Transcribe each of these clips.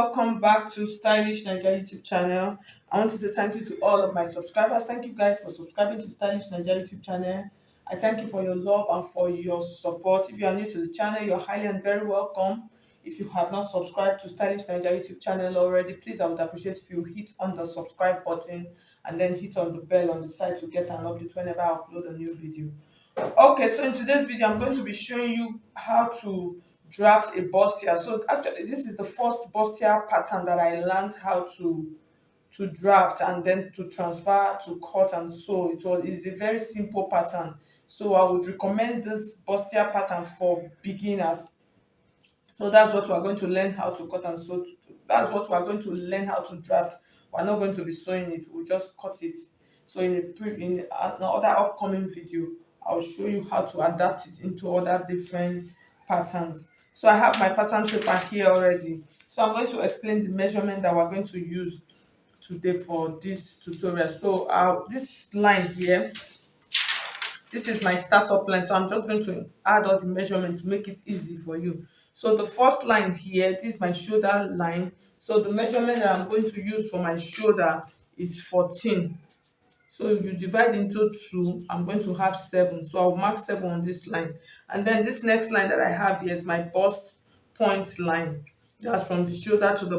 welcome back to Stylish Naija YouTube channel. I want to say thank you to all of my subscribers. Thank you guys for subscribing to Stylish Naija YouTube channel. I thank you for your love and for your support. If you are new to the channel, you're highly and very welcome. If you have not subscribed to Stylish Naija YouTube channel already, please I would appreciate if you hit on the subscribe button and then hit on the bell on the side to get an update whenever I upload a new video. Okay, so in today's video, I'm going to be showing you how to draft a bustier. So actually, this is the first bustier pattern that I learned how to draft and then to transfer to cut and sew. It's a very simple pattern. So I would recommend this bustier pattern for beginners. So that's what we're going to learn how to cut and sew. That's what we're going to learn how to draft. We're not going to be sewing it. We'll just cut it. So in another upcoming video, I'll show you how to adapt it into other different patterns. So I have my pattern paper here already. So I'm going to explain the measurement that we're going to use today for this tutorial. So this line here, this is my startup line, so I'm just going to add all the measurement to make it easy for you. So the first line here, this is my shoulder line. So the measurement that I'm going to use for my shoulder is 14. So if you divide into 2, I'm going to have 7. So I'll mark 7 on this line. And then this next line that I have here is my bust point line. That's from the shoulder to the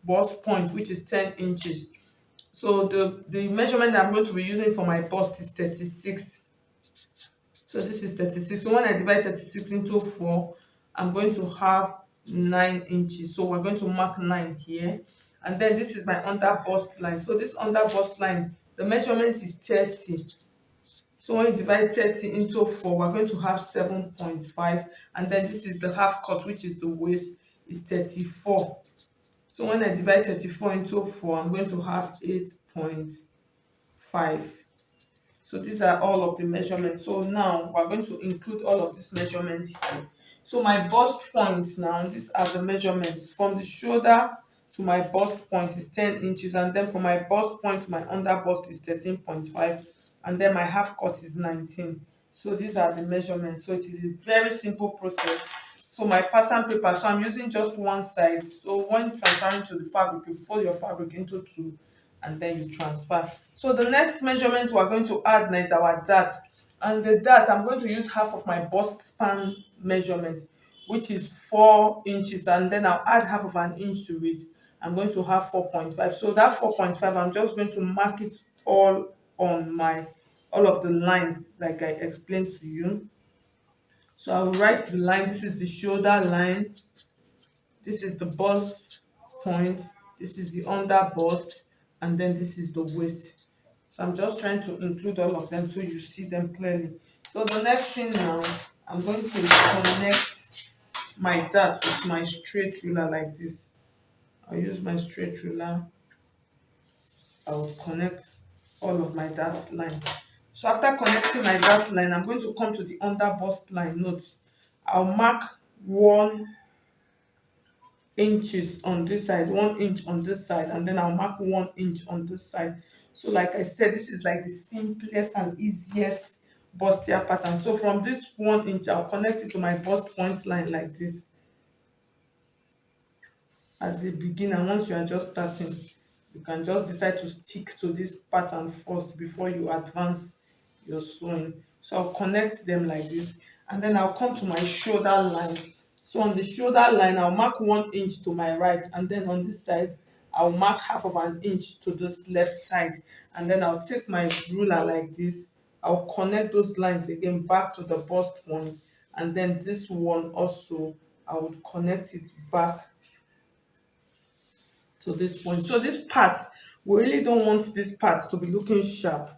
bust point, which is 10 inches. So the measurement that I'm going to be using for my bust is 36. So this is 36. So when I divide 36 into 4, I'm going to have 9 inches. So we're going to mark 9 here. And then this is my under bust line. So this under bust line, the measurement is 30. So when you divide 30 into 4, we're going to have 7.5. And then this is the half cut, which is the waist, is 34. So when I divide 34 into 4, I'm going to have 8.5. So these are all of the measurements. So now we're going to include all of these measurements here. So my bust point now, these are the measurements. From the shoulder to my bust point is 10 inches. And then from my bust point to my under bust is 13.5. And then my half cut is 19. So these are the measurements. So it is a very simple process. So my pattern paper, so I'm using just one side. So when transferring to the fabric, you fold your fabric into 2 and then you transfer. So the next measurement we're going to add now is our dart. And the dart, I'm going to use half of my bust span measurement, which is 4 inches, and then I'll add half of an inch to it. I'm going to have 4.5. So that 4.5, I'm just going to mark it all on all of the lines like I explained to you. So I'll write the line. This is the shoulder line. This is the bust point. This is the under bust. And then this is the waist. So I'm just trying to include all of them so you see them clearly. So the next thing now, I'm going to connect my dart with my straight ruler like this. I'll use my straight ruler. I'll connect all of my dart line. So after connecting my dart line, I'm going to come to the under bust line. Note, I'll mark 1 inches on this side, 1 inch on this side, and then I'll mark 1 inch on this side. So like I said, this is like the simplest and easiest bustier pattern. So from this 1 inch, I'll connect it to my bust point line like this as a beginner. Once you are just starting, you can just decide to stick to this pattern first before you advance your sewing. So I'll connect them like this, and then I'll come to my shoulder line. So on the shoulder line, I'll mark 1 inch to my right, and then on this side, I'll mark half of an inch to this left side, and then I'll take my ruler like this. I'll connect those lines again back to the bust point, and then this one also, I would connect it back to this point. So this part, we really don't want this part to be looking sharp.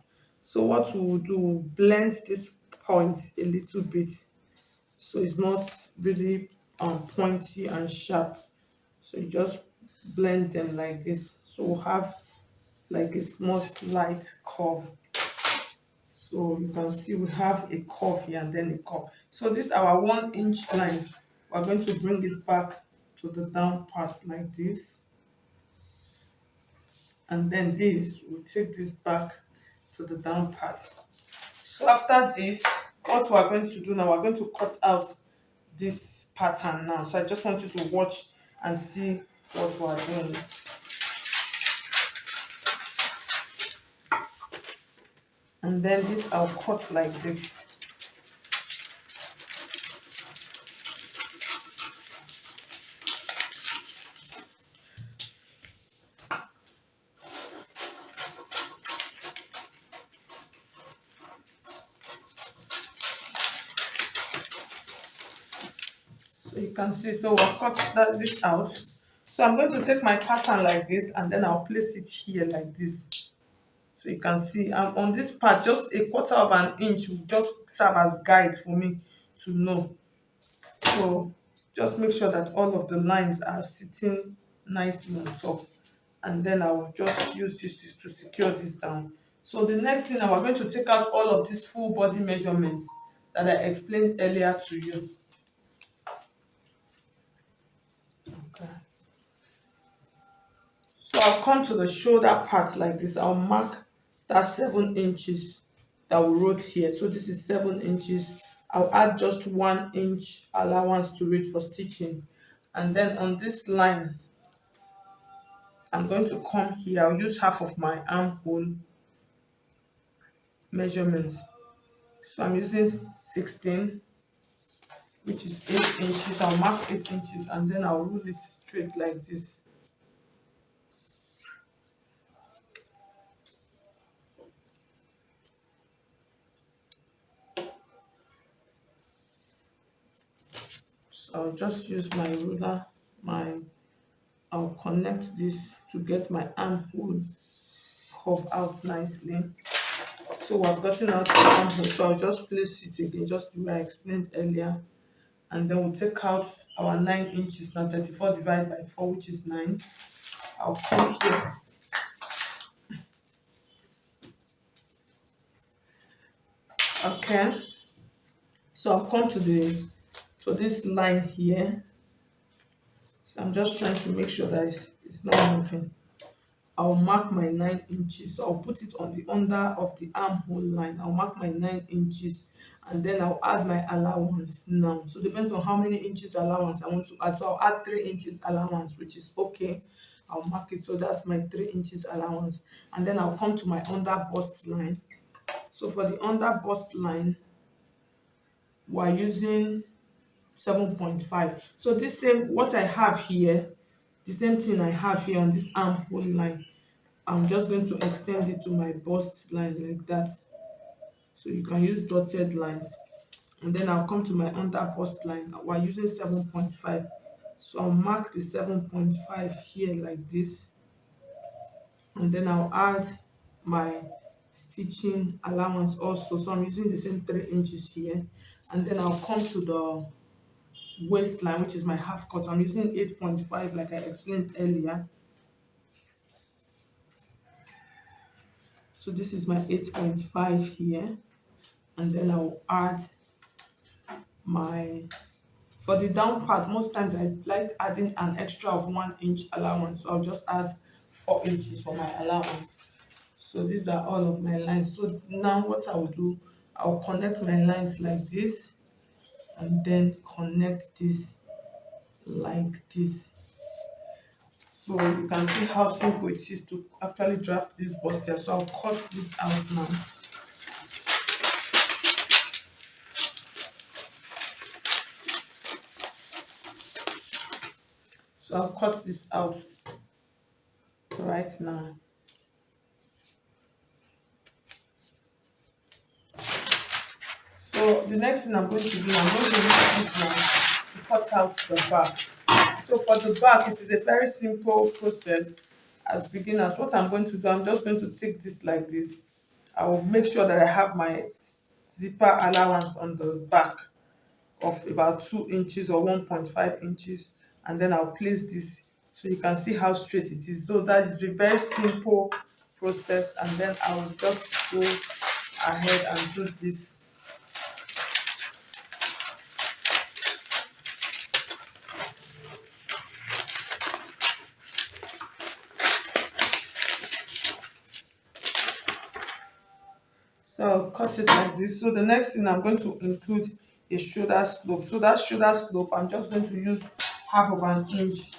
So what we will do, we'll blend this point a little bit so it's not really pointy and sharp. So you just blend them like this. So we'll have like a small slight curve. So you can see we have a curve here and then a curve. So this our 1 inch line. We're going to bring it back to the down part like this. And then this, we'll take this back to the down part. So after this, what we're going to do now, we're going to cut out this pattern now. So I just want you to watch and see what we're doing. And then this I'll cut like this. So you can see, so we'll cut this out. So I'm going to take my pattern like this and then I'll place it here like this. So you can see I'm on this part, just a quarter of an inch will just serve as guide for me to know. So just make sure that all of the lines are sitting nicely on top. And then I will just use this to secure this down. So the next thing, we're going to take out all of these full body measurements that I explained earlier to you. Okay. So I'll come to the shoulder part like this. I'll mark that 7 inches that we wrote here. So this is 7 inches. I'll add just 1 inch allowance to it for stitching. And then on this line, I'm going to come here. I'll use half of my armhole measurements. So I'm using 16, which is 8 inches. I'll mark 8 inches and then I'll rule it straight like this. So I'll just use my ruler, I'll connect this to get my armhole curve out nicely. So I've gotten out the armhole, so I'll just place it again, just the way I explained earlier. And then we'll take out our 9 inches now, 34 divided by 4, which is 9. I'll come here. Okay. So I'll come to this line here. So I'm just trying to make sure that it's not moving. I'll mark my 9 inches. So I'll put it on the under of the armhole line. I'll mark my 9 inches and then I'll add my allowance now. So depends on how many inches allowance I want to add. So I'll add 3 inches allowance, which is okay. I'll mark it. So that's my 3 inches allowance. And then I'll come to my under bust line. So for the under bust line, we're using 7.5. So this same, what I have here, the same thing I have here on this armhole line, I'm just going to extend it to my bust line like that. So you can use dotted lines. And then I'll come to my under bust line. We're using 7.5. So I'll mark the 7.5 here like this. And then I'll add my stitching allowance also. So I'm using the same 3 inches here. And then I'll come to the waistline, which is my half cut. I'm using 8.5 like I explained earlier. So this is my 8.5 here. And then I'll add my, for the down part, most times I like adding an extra of 1 inch allowance. So I'll just add 4 inches for my allowance. So these are all of my lines. So now what I will do, I'll connect my lines like this and then connect this like this. So you can see how simple it is to actually draft this bustier. So I'll cut this out now. So I'll cut this out right now. So the next thing I'm going to do, I'm going to use this now to cut out the back. So for the back, it is a very simple process as beginners. What I'm going to do, I'm just going to take this like this. I will make sure that I have my zipper allowance on the back of about 2 inches or 1.5 inches, and then I'll place this so you can see how straight it is. So that is a very simple process, and then I will just go ahead and do this. So I'll cut it like this. So the next thing I'm going to include is shoulder slope. So that shoulder slope, I'm just going to use half of an inch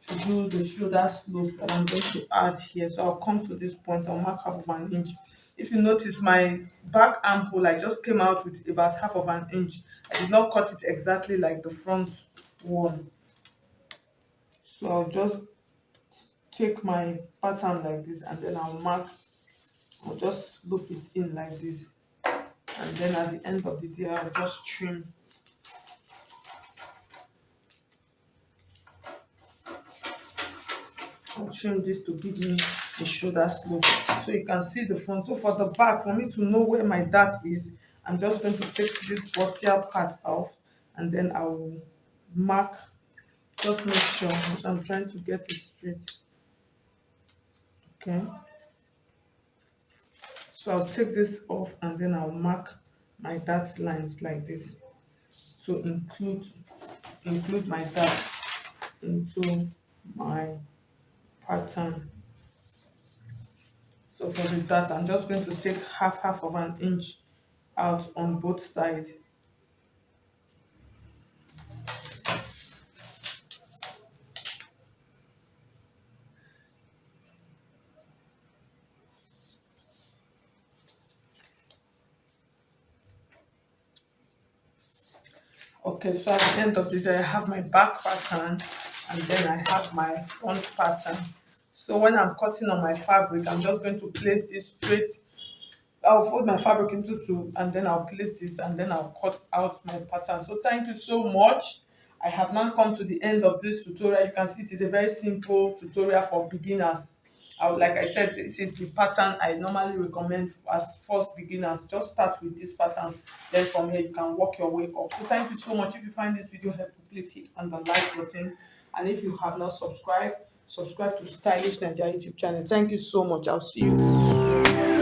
to to do the shoulder slope that I'm going to add here. So I'll come to this point, I'll mark half of an inch. If you notice, my back armhole, I just came out with about half of an inch. I did not cut it exactly like the front one. So I'll just take my pattern like this, and then I'll just loop it in like this. And then at the end of the day, I'll just I'll trim this to give me the shoulder slope, so you can see the front. So for the back, for me to know where my dart is, I'm just going to take this bustier part off, and then I will mark. Just make sure, because I'm trying to get it straight. Okay, so I'll take this off, and then I'll mark my dart lines like this to include my dart into my pattern. So for the dart, I'm just going to take half of an inch out on both sides. Okay, so at the end of the day, I have my back pattern, and then I have my front pattern. So when I'm cutting on my fabric, I'm just going to place this straight. I'll fold my fabric into two, and then I'll place this, and then I'll cut out my pattern. So thank you so much. I have now come to the end of this tutorial. You can see it is a very simple tutorial for beginners. Like I said, this is the pattern I normally recommend as first beginners. Just start with this pattern, then from here you can work your way up. So thank you so much. If you find this video helpful, please hit on the like button, and if you have not subscribed, subscribe to Stylish Naija YouTube channel. Thank you so much. I'll see you.